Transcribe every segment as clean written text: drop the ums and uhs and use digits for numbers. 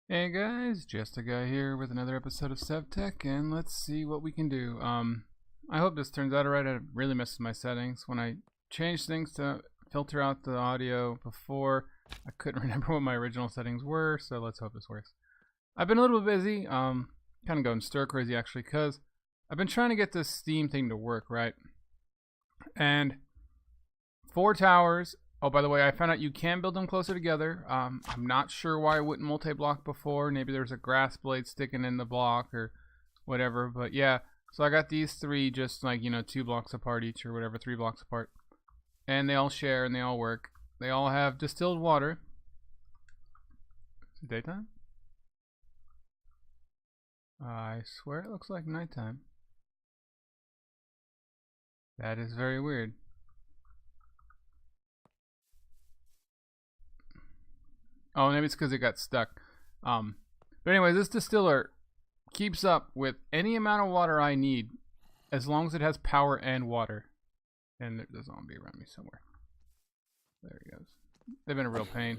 Hey guys, just a guy here with another episode of Sevtech, and let's see what we can do. I hope this turns out alright. I really messed with my settings. When I changed things to filter out the audio before, I couldn't remember what my original settings were, so let's hope this works. I've been a little bit busy, kind of going stir crazy actually, because I've been trying to get this Steam thing to work, right? And 4 towers. Oh, by the way, I found out you can build them closer together. I'm not sure why I wouldn't multi-block before. Maybe there's a grass blade sticking in the block or whatever. But yeah, so I got these 3 just like, 2 blocks apart each or whatever, 3 blocks apart. And they all share and they all work. They all have distilled water. Is it daytime? I swear it looks like nighttime. That is very weird. Oh, maybe it's because it got stuck. But anyway, this distiller keeps up with any amount of water I need as long as it has power and water. And there's a zombie around me somewhere. There he goes. They've been a real pain.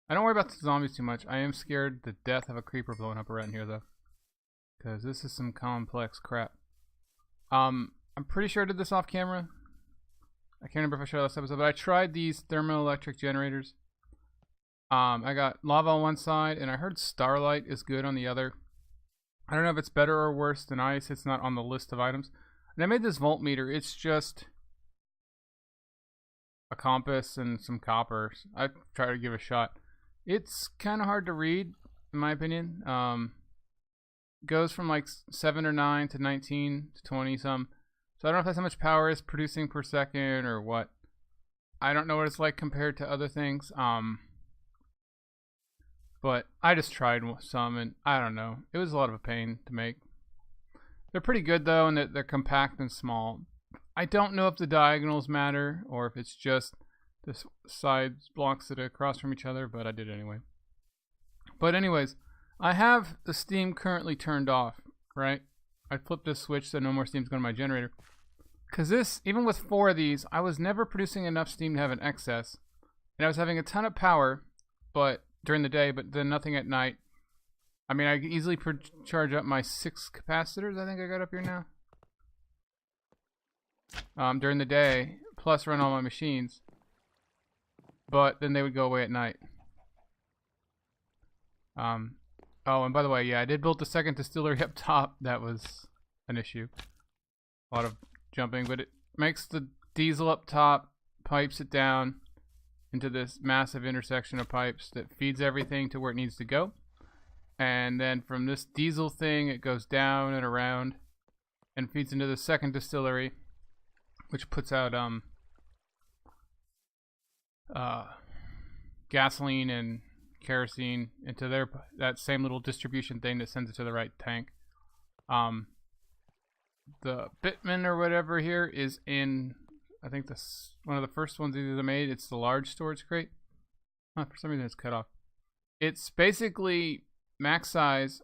I don't worry about the zombies too much. I am scared to death of a creeper blowing up around here, though. Because this is some complex crap. I'm pretty sure I did this off camera. I can't remember if I showed last episode, but I tried these thermoelectric generators. I got lava on one side, and I heard starlight is good on the other. I don't know if it's better or worse than ice. It's not on the list of items. And I made this voltmeter. It's just a compass and some copper. I tried to give it a shot. It's kind of hard to read, in my opinion. Goes from like 7 or 9 to 19 to 20 some. So I don't know if that's how much power it's producing per second or what. I don't know what it's like compared to other things. But I just tried some, and I don't know. It was a lot of a pain to make. They're pretty good, though, and they're compact and small. I don't know if the diagonals matter, or if it's just the side blocks that are across from each other, but I did it anyway. But anyways, I have the steam currently turned off, right? I flipped this switch so no more steam's going to my generator. Because this, even with 4 of these, I was never producing enough steam to have an excess. And I was having a ton of power, but during the day, but then nothing at night. I mean, I can easily charge up my 6 capacitors, I think I got up here now. During the day, plus run all my machines. But then they would go away at night. Oh, and by the way, yeah, I did build the second distillery up top. That was an issue. A lot of jumping, but it makes the diesel up top, pipes it down into this massive intersection of pipes that feeds everything to where it needs to go. And then from this diesel thing, it goes down and around and feeds into the second distillery, which puts out gasoline and kerosene into that same little distribution thing that sends it to the right tank. The Bitman or whatever here is in, I think this one of the first ones either they made. It's the large storage crate. For some reason it's cut off. It's basically max size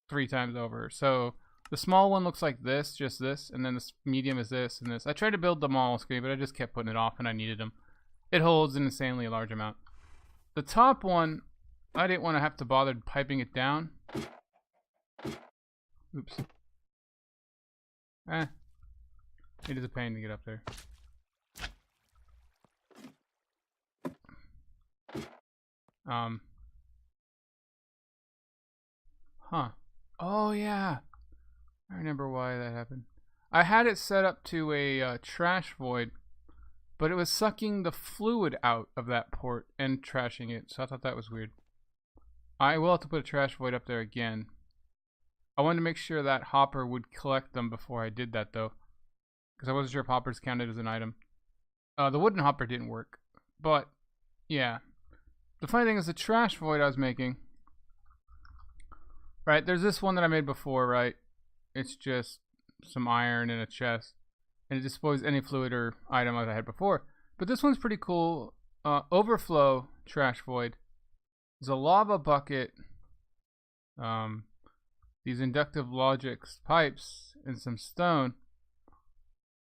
3 times over. So the small one looks like this, just this, and then the medium is this and this. I tried to build them all on screen, but I just kept putting it off, and I needed them. It holds an insanely large amount. The top one, I didn't want to have to bother piping it down. Oops. It is a pain to get up there. Oh yeah, I remember why that happened. I had it set up to a trash void, but it was sucking the fluid out of that port and trashing it, so I thought that was weird. I will have to put a trash void up there again. I wanted to make sure that hopper would collect them before I did that, though, because I wasn't sure if hoppers counted as an item. The wooden hopper didn't work, but yeah. The funny thing is the trash void I was making, right, there's this one that I made before, right? It's just some iron in a chest, and it displays any fluid or item I had before. But this one's pretty cool. Overflow trash void. There's a lava bucket, these inductive logic pipes, and some stone.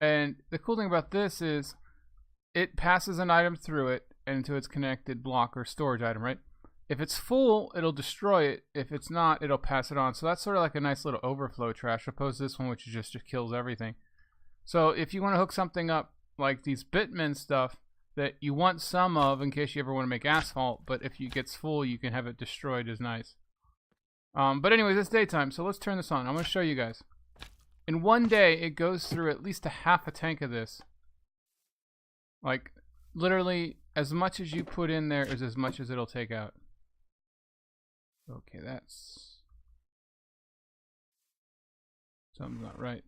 And the cool thing about this is it passes an item through it into its connected block or storage item, right? If it's full, it'll destroy it. If it's not, it'll pass it on. So that's sort of like a nice little overflow trash, opposed to this one, which just kills everything. So if you want to hook something up like these Bitman stuff that you want some of in case you ever want to make asphalt, but if it gets full, you can have it destroyed, is nice. But anyways, it's daytime, so let's turn this on. I'm going to show you guys. In one day, it goes through at least a half a tank of this. Like, literally, as much as you put in there is as much as it'll take out. Okay, that's... something's not right.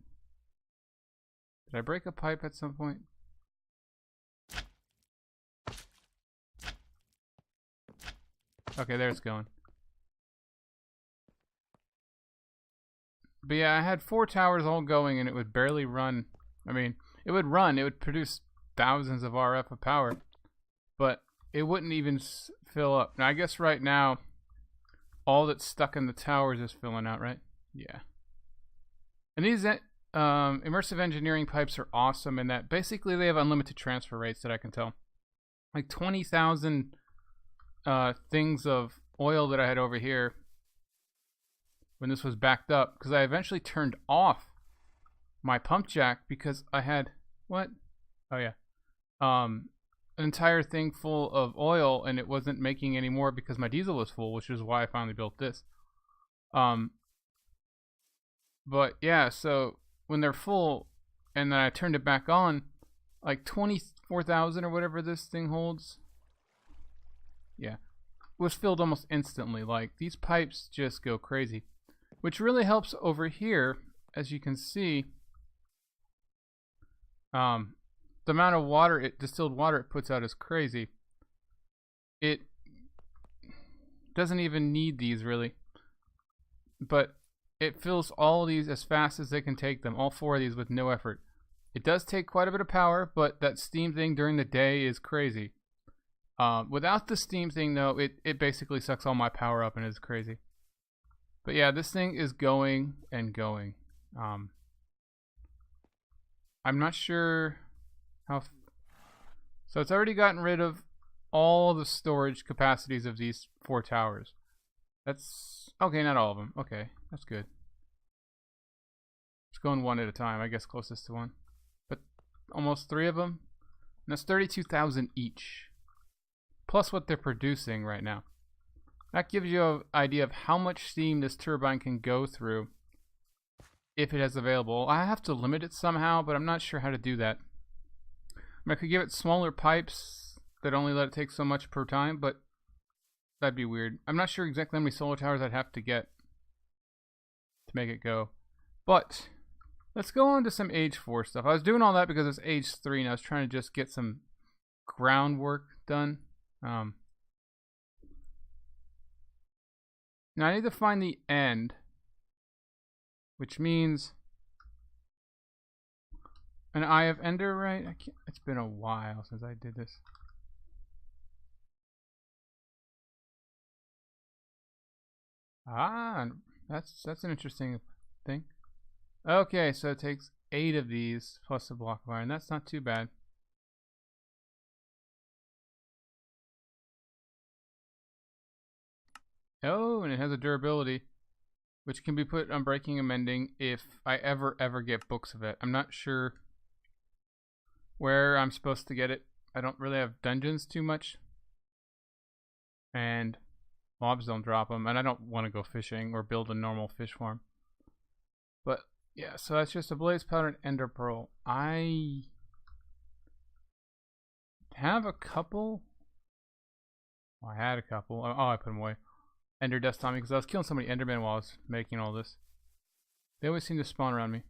Did I break a pipe at some point? Okay, there it's going. But yeah, I had 4 towers all going and it would barely run. I mean, it would run, it would produce thousands of RF of power, but it wouldn't even fill up. Now, I guess right now, all that's stuck in the towers is filling out, right? Yeah. And these immersive engineering pipes are awesome in that basically they have unlimited transfer rates that I can tell. Like 20,000 things of oil that I had over here when this was backed up, because I eventually turned off my pump jack because I had, what? Oh yeah. An entire thing full of oil and it wasn't making any more because my diesel was full, which is why I finally built this. But yeah, so when they're full and then I turned it back on, like 24,000 or whatever this thing holds, yeah, was filled almost instantly. Like, these pipes just go crazy, which really helps over here. As you can see, the amount of water, distilled water it puts out is crazy. It doesn't even need these really, but it fills all these as fast as they can take them, all 4 of these, with no effort. It does take quite a bit of power, but that steam thing during the day is crazy. Without the steam thing though, it basically sucks all my power up and is crazy. But yeah, this thing is going and going. I'm not sure how... So it's already gotten rid of all the storage capacities of these 4 towers. That's... okay, not all of them. Okay, that's good. It's going one at a time, I guess closest to one. But almost 3 of them. And that's 32,000 each. Plus what they're producing right now. That gives you an idea of how much steam this turbine can go through if it has available. I have to limit it somehow, but I'm not sure how to do that. I could give it smaller pipes that only let it take so much per time, but that'd be weird. I'm not sure exactly how many solar towers I'd have to get to make it go. But let's go on to some Age 4 stuff. I was doing all that because it's Age 3 and I was trying to just get some groundwork done. Now I need to find the end, which means an Eye of Ender, right? It's been a while since I did this. Ah, that's an interesting thing. Okay, so it takes 8 of these plus a block of iron. That's not too bad. Oh, and it has a durability, which can be put on breaking and mending if I ever get books of it. I'm not sure where I'm supposed to get it. I don't really have dungeons too much, and mobs don't drop them, and I don't want to go fishing or build a normal fish farm. But yeah, so that's just a blaze powder and ender pearl. I have a couple. Oh, I had a couple. Oh, I put them away. Ender dust on me because I was killing so many endermen while I was making all this. They always seem to spawn around me.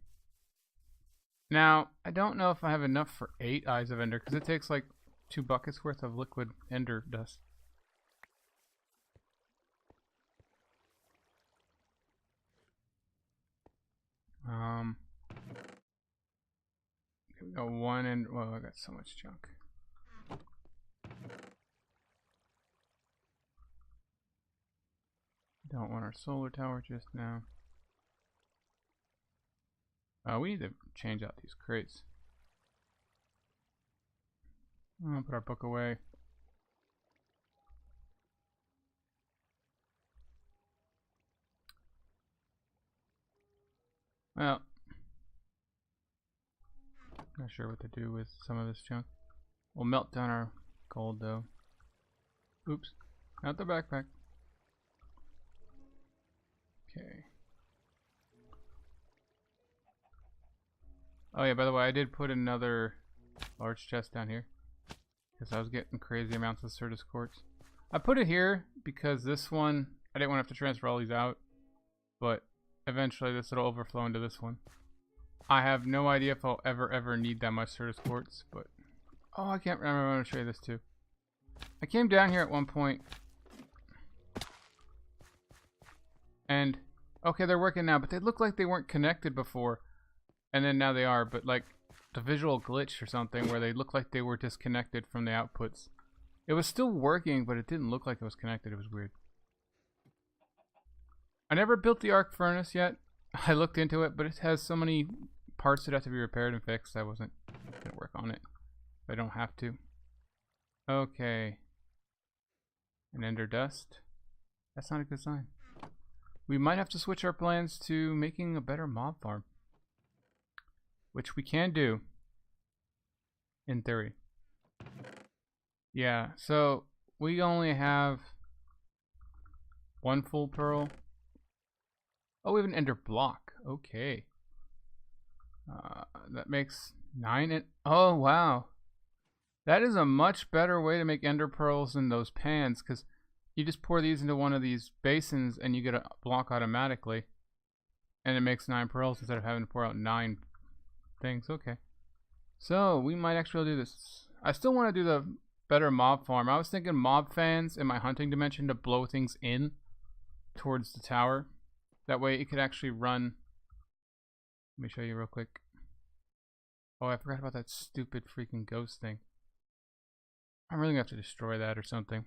Now, I don't know if I have enough for 8 eyes of ender because it takes like 2 buckets worth of liquid ender dust. Okay, we got 1 and well, I got so much junk. Don't want our solar tower just now. We need to change out these crates. I'll put our book away. Well, not sure what to do with some of this junk. We'll melt down our gold though. Oops, not the backpack. Okay. Oh yeah, by the way, I did put another large chest down here because I was getting crazy amounts of Certus quartz. I put it here because this one, I didn't want to have to transfer all these out, but eventually this will overflow into this one. I have no idea if I'll ever need that much Certus quartz, but oh, I can't remember. I want to show you this too. I came down here at one point, and okay, they're working now, but they look like they weren't connected before, and then now they are. But like the visual glitch or something where they look like they were disconnected from the outputs. It was still working, but it didn't look like it was connected. It was weird. I never built the arc furnace yet. I looked into it, but it has so many parts that have to be repaired and fixed. I wasn't gonna work on it. I don't have to. Okay. An ender dust. That's not a good sign. We might have to switch our plans to making a better mob farm, which we can do in theory. Yeah, so we only have one full pearl. Oh, we have an ender block. Okay. That makes 9 and oh wow. That is a much better way to make ender pearls than those pans, because you just pour these into one of these basins and you get a block automatically. And it makes 9 pearls instead of having to pour out 9 things. Okay. So we might actually do this. I still want to do the better mob farm. I was thinking mob fans in my hunting dimension to blow things in towards the tower. That way it could actually run. Let me show you real quick. Oh, I forgot about that stupid freaking ghost thing. I'm really going to have to destroy that or something.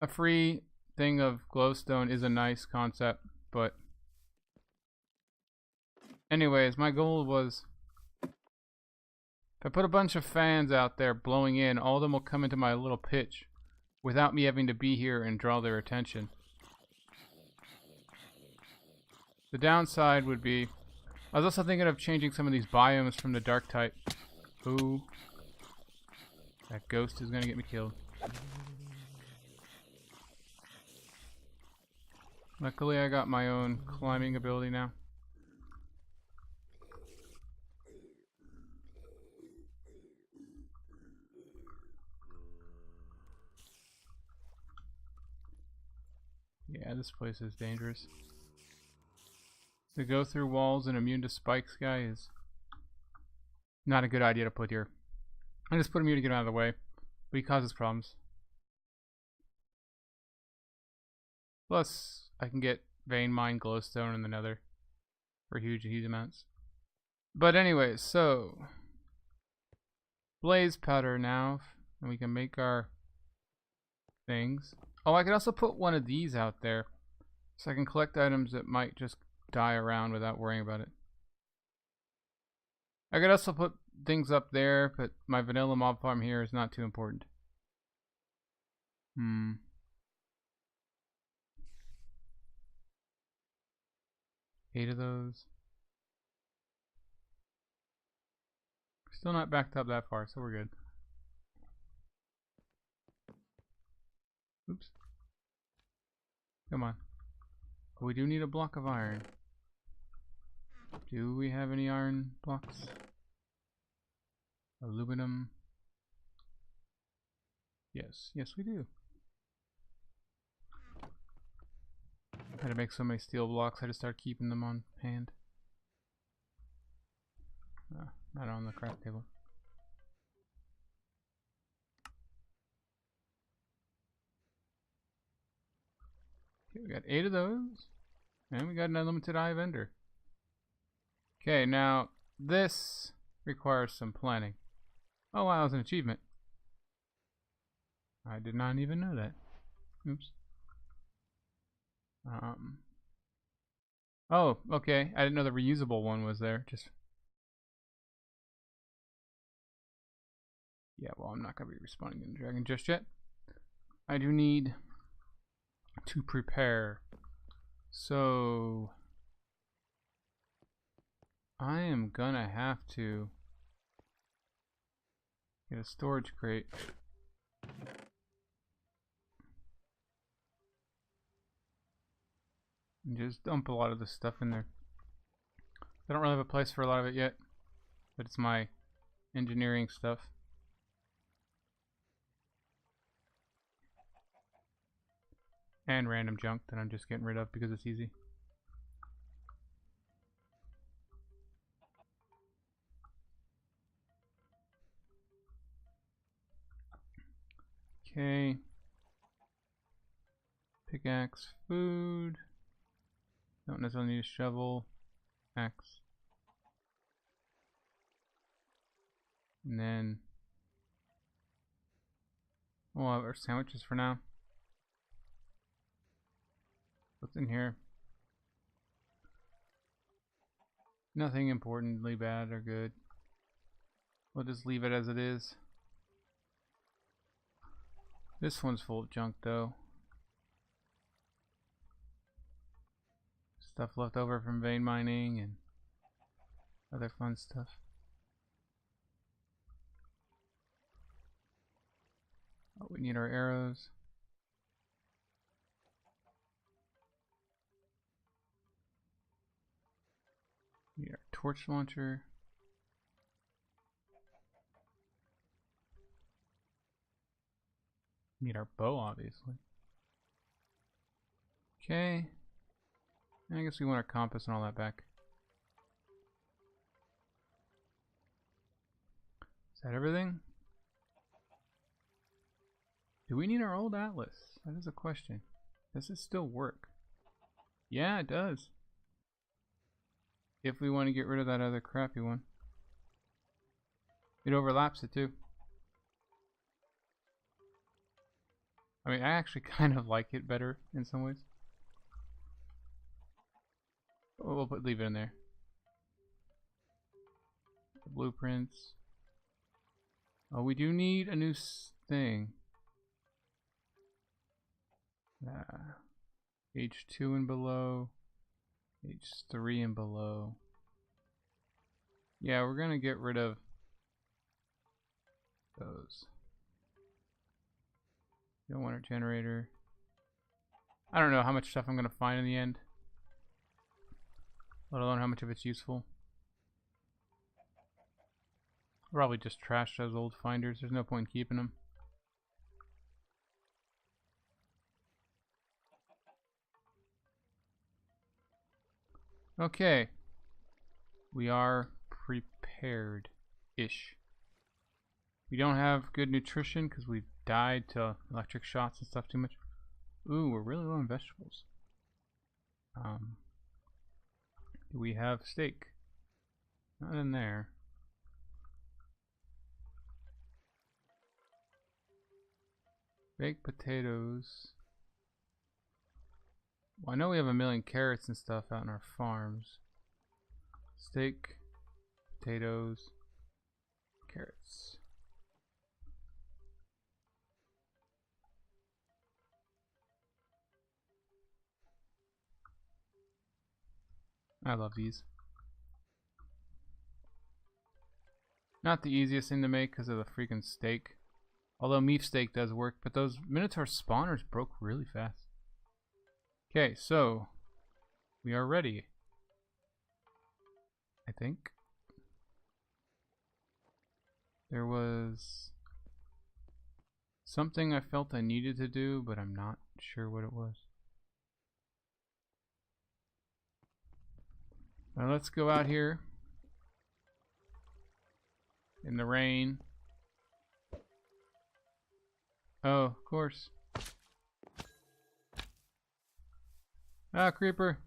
A free thing of glowstone is a nice concept, but anyways, my goal was if I put a bunch of fans out there blowing in, all of them will come into my little pitch without me having to be here and draw their attention. The downside would be, I was also thinking of changing some of these biomes from the dark type. Ooh. That ghost is going to get me killed. Luckily I got my own climbing ability now. Yeah, this place is dangerous. To go through walls and immune to spikes guy is not a good idea to put here. I just put him here to get him out of the way, but he causes problems. Plus, I can get vein mine, glowstone, and the nether for huge amounts. But anyways, so blaze powder now, and we can make our things. Oh, I could also put one of these out there, so I can collect items that might just die around without worrying about it. I could also put things up there, but my vanilla mob farm here is not too important. 8 of those. Still not backed up that far, so we're good. Oops. Come on. We do need a block of iron. Do we have any iron blocks? Aluminum. Yes, yes we do. I had to make so many steel blocks, I just started keeping them on hand. Not on the craft table. Okay, we got 8 of those. And we got an unlimited eye of ender. Okay, now this requires some planning. Oh wow, it's an achievement. I did not even know that. Oops. Oh, okay. I didn't know the reusable one was there. Yeah, well, I'm not going to be respawning in the dragon just yet. I do need to prepare. So I am gonna have to get a storage crate. And just dump a lot of this stuff in there. I don't really have a place for a lot of it yet, but it's my engineering stuff. And random junk that I'm just getting rid of because it's easy. Okay. Pickaxe, food. Don't necessarily need a shovel. Axe. And then we'll have our sandwiches for now. What's in here? Nothing importantly bad or good. We'll just leave it as it is. This one's full of junk though. Stuff left over from vein mining and other fun stuff. Oh, we need our arrows. We need our torch launcher. We need our bow, obviously. Okay. I guess we want our compass and all that back. Is that everything? Do we need our old atlas? That is a question. Does it still work? Yeah, it does. If we want to get rid of that other crappy one. It overlaps it too. I mean, I actually kind of like it better in some ways. We'll leave it in there. The blueprints. Oh, we do need a new thing. H2 and below. H3 and below. Yeah, we're gonna get rid of those. Don't want our generator. I don't know how much stuff I'm gonna find in the end. Let alone how much of it's useful. Probably just trash those old finders. There's no point in keeping them. Okay. We are prepared-ish. We don't have good nutrition because we've died to electric shots and stuff too much. Ooh, we're really low on vegetables. Do we have steak? Not in there. Baked potatoes. Well, I know we have a million carrots and stuff out in our farms. Steak, potatoes, carrots. I love these. Not the easiest thing to make because of the freaking steak. Although meat steak does work, but those Minotaur spawners broke really fast. Okay, so we are ready. I think. There was something I felt I needed to do, but I'm not sure what it was. Now let's go out here in the rain. Oh, of course. Ah, creeper.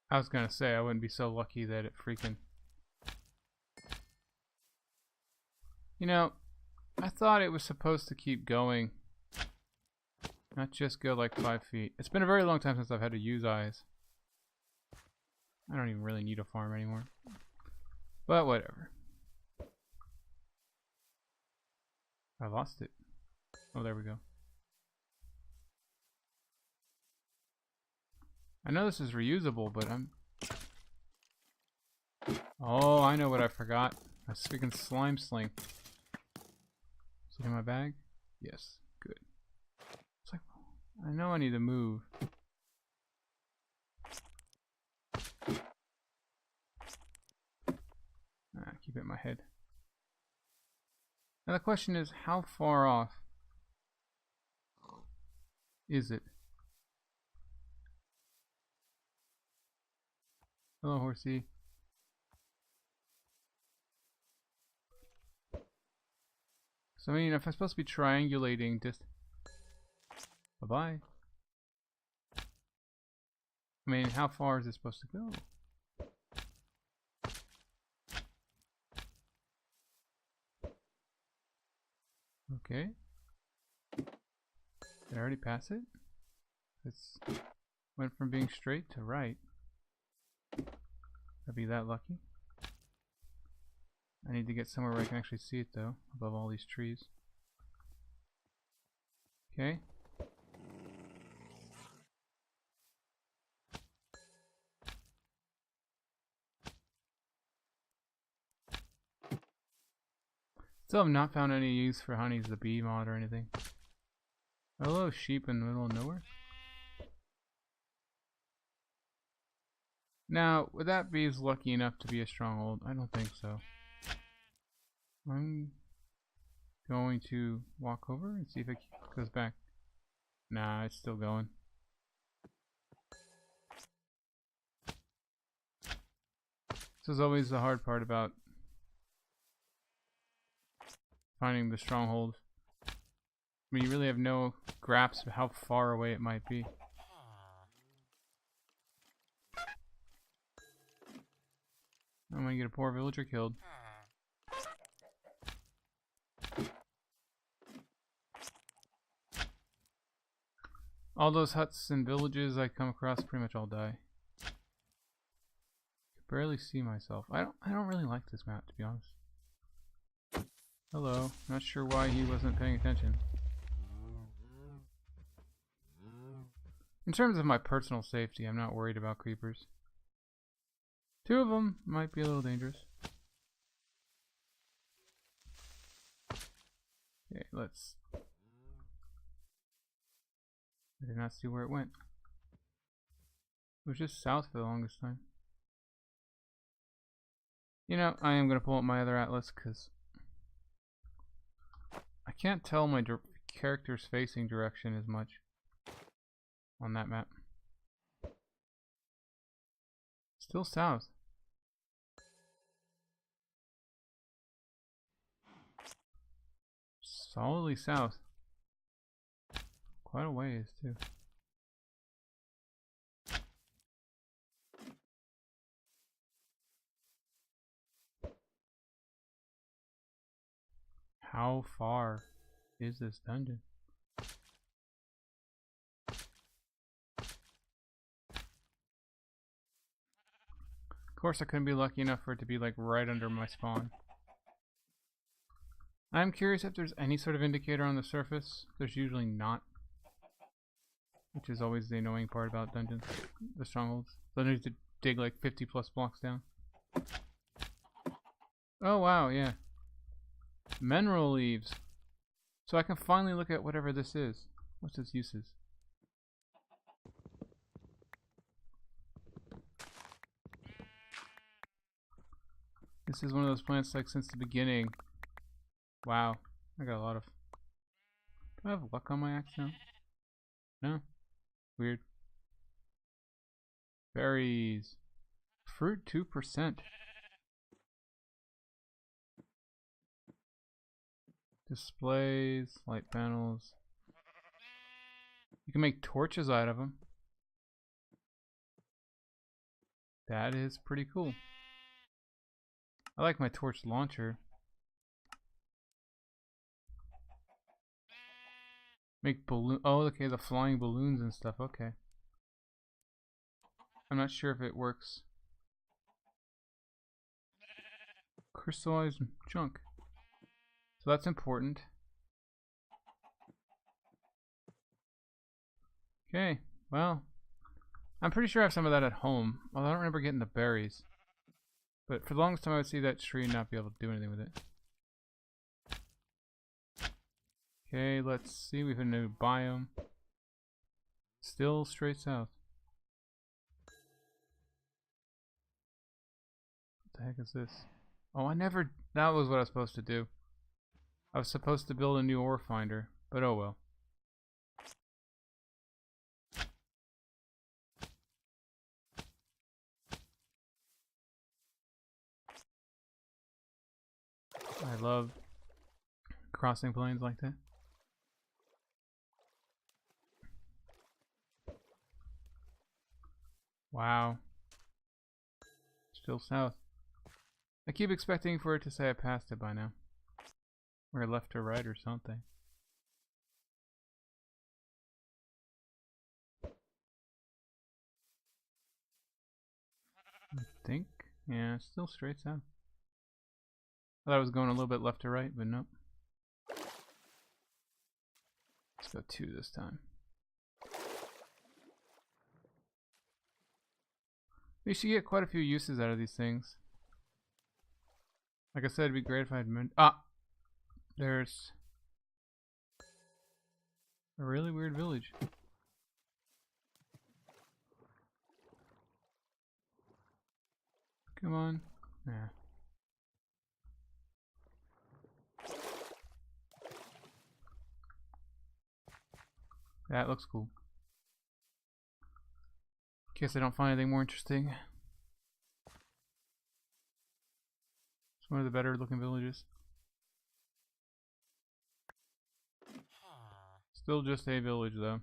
I was gonna say I wouldn't be so lucky that it freaking... You know, I thought it was supposed to keep going. Not just go like 5 feet. It's been a very long time since I've had to use eyes. I don't even really need a farm anymore. But whatever. I lost it. Oh, there we go. I know this is reusable, but I'm... Oh, I know what I forgot. A freaking slime sling. Is it in my bag? Yes. Good. It's like, I know I need to move. Keep it in my head. Now the question is, how far off is it? Hello, horsey. So I mean, if I'm supposed to be triangulating, just bye-bye. I mean, how far is it supposed to go? Okay. Did I already pass it? It's went from being straight to right. I'd be that lucky. I need to get somewhere where I can actually see it though, above all these trees. Okay. Still have not found any use for honey as the bee mod or anything. Hello, sheep in the middle of nowhere. Now, would that be lucky enough to be a stronghold? I don't think so. I'm going to walk over and see if it goes back. Nah, it's still going. This is always the hard part about finding the stronghold. I mean, you really have no grasp of how far away it might be. I'm gonna get a poor villager killed. All those huts and villages I come across pretty much all die. I can barely see myself. I don't really like this map, to be honest. Hello. Not sure why he wasn't paying attention. In terms of my personal safety, I'm not worried about creepers. 2 of them might be a little dangerous. Okay, let's... I did not see where it went. It was just south for the longest time. You know, I am going to pull up my other atlas because I can't tell my character's facing direction as much on that map. Still south. Solidly south. Quite a ways too. How far is this dungeon? Of course I couldn't be lucky enough for it to be like right under my spawn. I'm curious if there's any sort of indicator on the surface. There's usually not. Which is always the annoying part about dungeons, the strongholds. So I need to dig like 50 plus blocks down. Oh wow, yeah. Mineral leaves. So I can finally look at whatever this is. What's its uses? This is one of those plants like since the beginning. Wow, I got a lot of... Do I have luck on my axe now? No? Weird. Berries. Fruit 2%. Displays, light panels. You can make torches out of them. That is pretty cool. I like my torch launcher. Make balloon. Oh, okay, the flying balloons and stuff. Okay. I'm not sure if it works. Crystallized junk. So that's important. Okay, well, I'm pretty sure I have some of that at home. Although I don't remember getting the berries. But for the longest time I would see that tree and not be able to do anything with it. Okay, let's see. We have a new biome. Still straight south. What the heck is this? Oh, that was what I was supposed to do. I was supposed to build a new ore finder, but oh well. I love crossing plains like that. Wow. Still south. I keep expecting for it to say I passed it by now. Or left or right or something. I think. Yeah, it's still straight south. I thought I was going a little bit left to right, but nope. Let's go 2 this time. We should get quite a few uses out of these things. Like I said, it'd be great if I had there's a really weird village. Come on. Nah. That looks cool. Guess I don't find anything more interesting. It's one of the better looking villages. Still just a village though.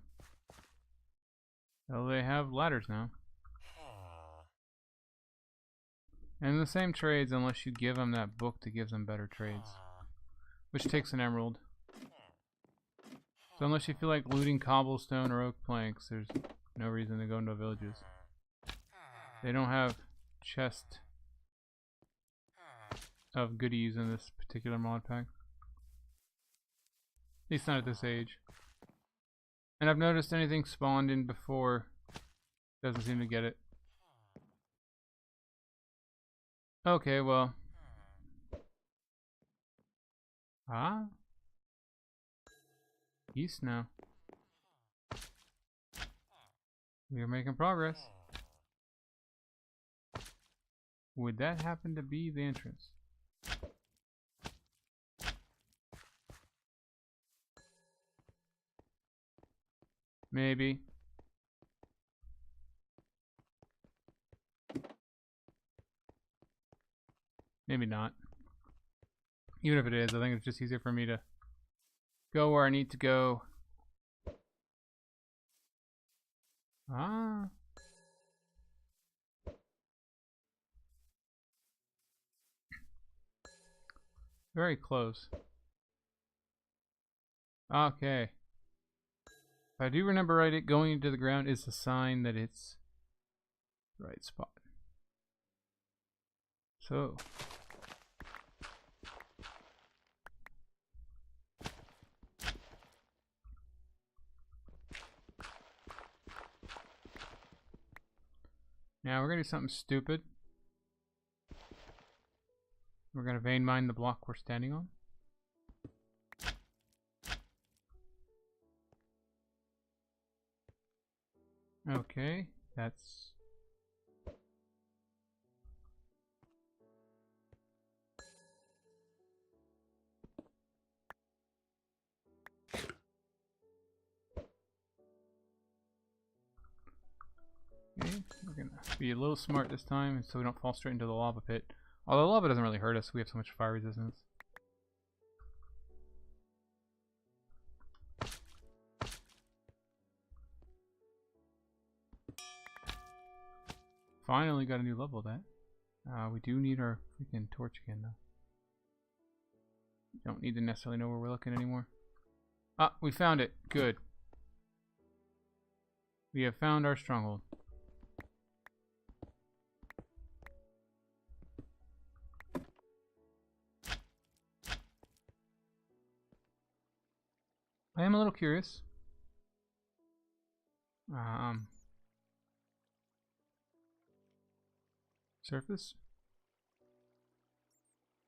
Well, they have ladders now. And the same trades unless you give them that book that gives them better trades. Which takes an emerald. So unless you feel like looting cobblestone or oak planks, there's no reason to go into villages. They don't have chest of goodies in this particular mod pack. At least not at this age. And I've noticed anything spawned in before doesn't seem to get it. Okay, well. East now. We are making progress. Would that happen to be the entrance? Maybe. Maybe not. Even if it is, I think it's just easier for me to go where I need to go. Very close. Okay. If I do remember right, it going into the ground is a sign that it's the right spot. So. Now we're gonna do something stupid. We're gonna vein mine the block we're standing on. Okay, that's... Okay, we're gonna be a little smart this time so we don't fall straight into the lava pit. Although lava doesn't really hurt us, we have so much fire resistance. Finally got a new level of that. We do need our freaking torch again though. Don't need to necessarily know where we're looking anymore. Ah, we found it. Good. We have found our stronghold. I am a little curious. Surface?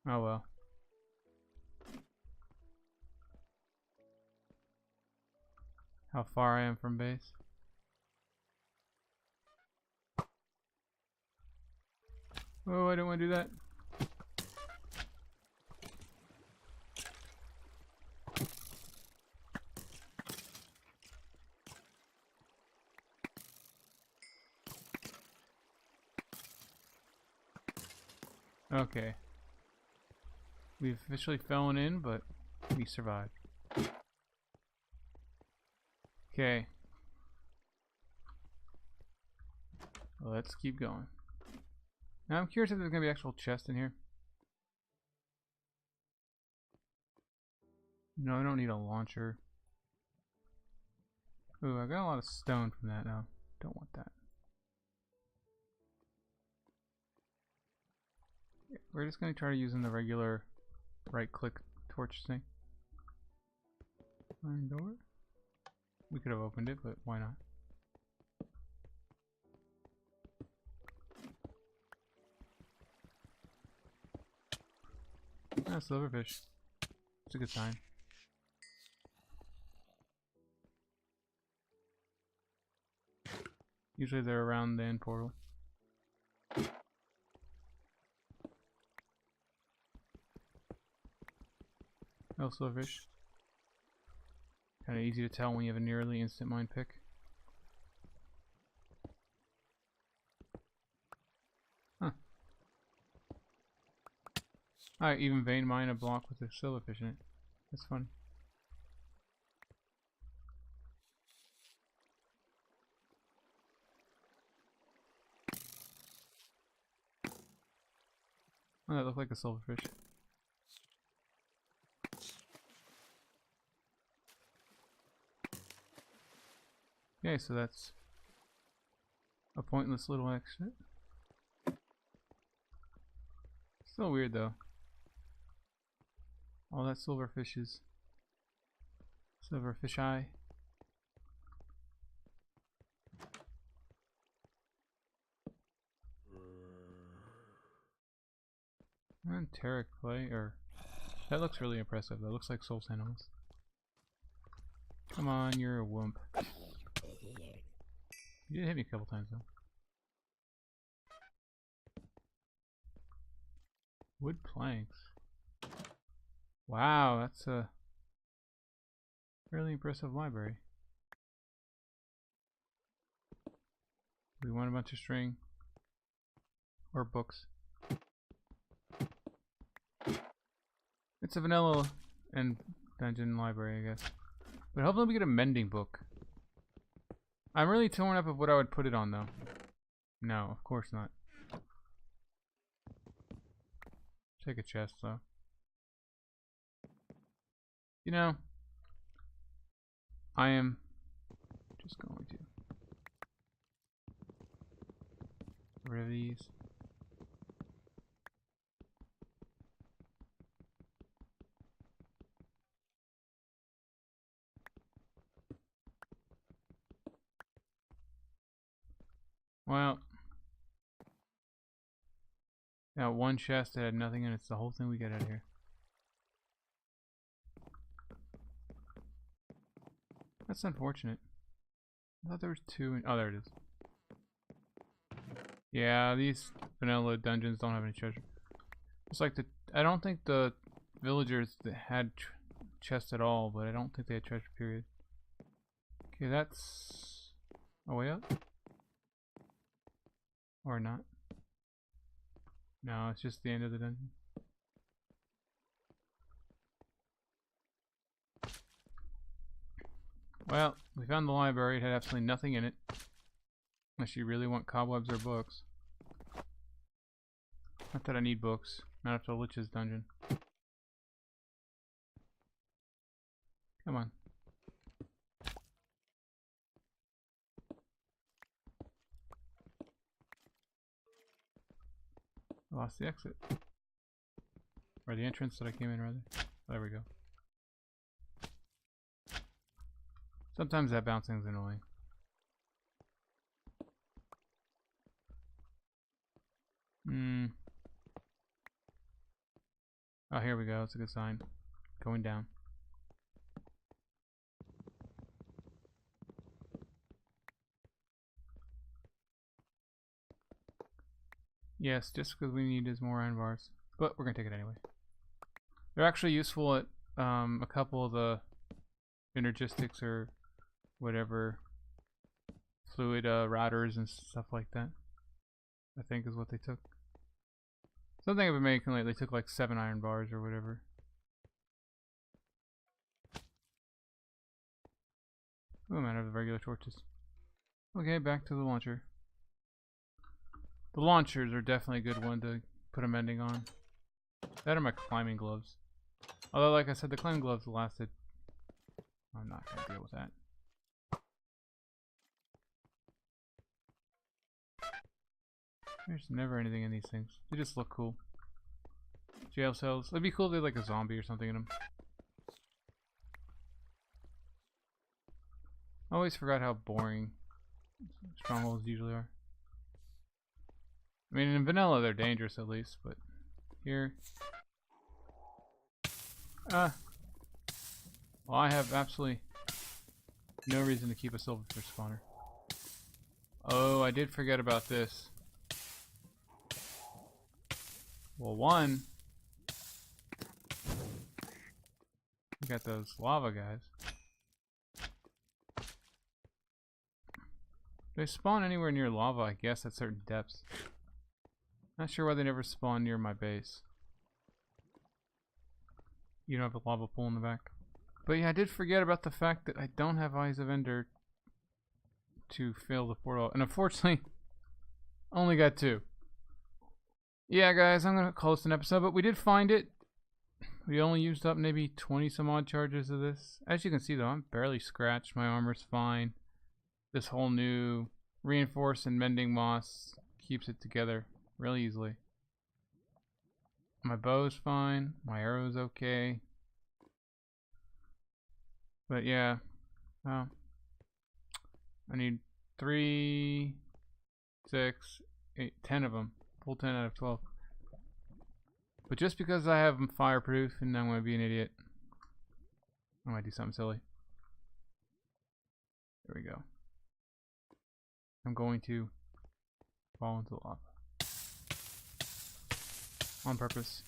Oh well. How far I am from base? Oh, I don't want to do that. Okay. We've officially fallen in, but we survived. Okay. Let's keep going. Now I'm curious if there's gonna be actual chest in here. No, I don't need a launcher. Ooh, I got a lot of stone from that now. Don't want that. We're just gonna try using the regular right-click torch thing. Iron door? We could have opened it, but why not? Ah, silverfish. It's a good sign. Usually they're around the end portal. No silverfish. Kind of easy to tell when you have a nearly instant mine pick. Huh. I even vein mine a block with a silverfish in it. That's funny. Oh, that looked like a silverfish. Okay, so that's a pointless little exit. Still weird though. All that silverfish is silverfish eye. And Terek clay, or that looks really impressive. That looks like soul animals. Come on, you're a wimp. You did hit me a couple times though. Wood planks. Wow, that's a fairly impressive library. We want a bunch of string or books. It's a vanilla and dungeon library, I guess. But hopefully we get a mending book. I'm really torn up of what I would put it on though. No, of course not. Take a chest though. You know, I am just going to get rid of these. Well, now one chest that had nothing in it. It's the whole thing we get out of here. That's unfortunate. I thought there was two. Oh, there it is. Yeah, these vanilla dungeons don't have any treasure. It's like I don't think the villagers that had chests at all, but I don't think they had treasure. Period. Okay, that's a way up, or not? No, it's just the end of the dungeon. Well, we found the library. It had absolutely nothing in it. Unless you really want cobwebs or books. Not that I need books. Not after the Lich's dungeon. Come on. I lost the exit. Or the entrance that I came in, rather. There we go. Sometimes that bouncing is annoying. Oh, here we go. It's a good sign. Going down. Yes, just because we need is more iron bars. But we're going to take it anyway. They're actually useful at a couple of the energistics or whatever fluid routers and stuff like that. I think is what they took. Something I've been making lately took like 7 iron bars or whatever. Oh, I'm out of the regular torches. Okay, back to the launcher. The launchers are definitely a good one to put a mending on. That are my climbing gloves. Although, like I said, the climbing gloves lasted. I'm not going to deal with that. There's never anything in these things. They just look cool. Jail cells. It'd be cool if they had like a zombie or something in them. I always forgot how boring strongholds usually are. I mean, in vanilla they're dangerous at least, but here... well, I have absolutely no reason to keep a silverfish spawner. Oh, I did forget about this. Well, one, we got those lava guys. They spawn anywhere near lava, I guess, at certain depths. Not sure why they never spawn near my base. You don't have a lava pool in the back. But yeah, I did forget about the fact that I don't have Eyes of Ender to fill the portal. And unfortunately, only got 2. Yeah, guys, I'm going to call this an episode, but we did find it. We only used up maybe 20 some odd charges of this. As you can see, though, I'm barely scratched. My armor's fine. This whole new reinforced and mending moss keeps it together really easily. My bow's fine. My arrow's okay. But yeah, well, I need 3, 6, 8, 10 of them. Full 10 out of 12. But just because I have them fireproof and I'm going to be an idiot, I might do something silly. There we go. I'm going to fall into the lava. On purpose.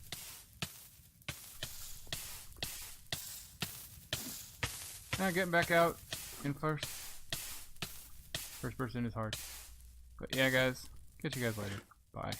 Now getting back out in first. First person is hard. But yeah, guys. Catch you guys later. Bye.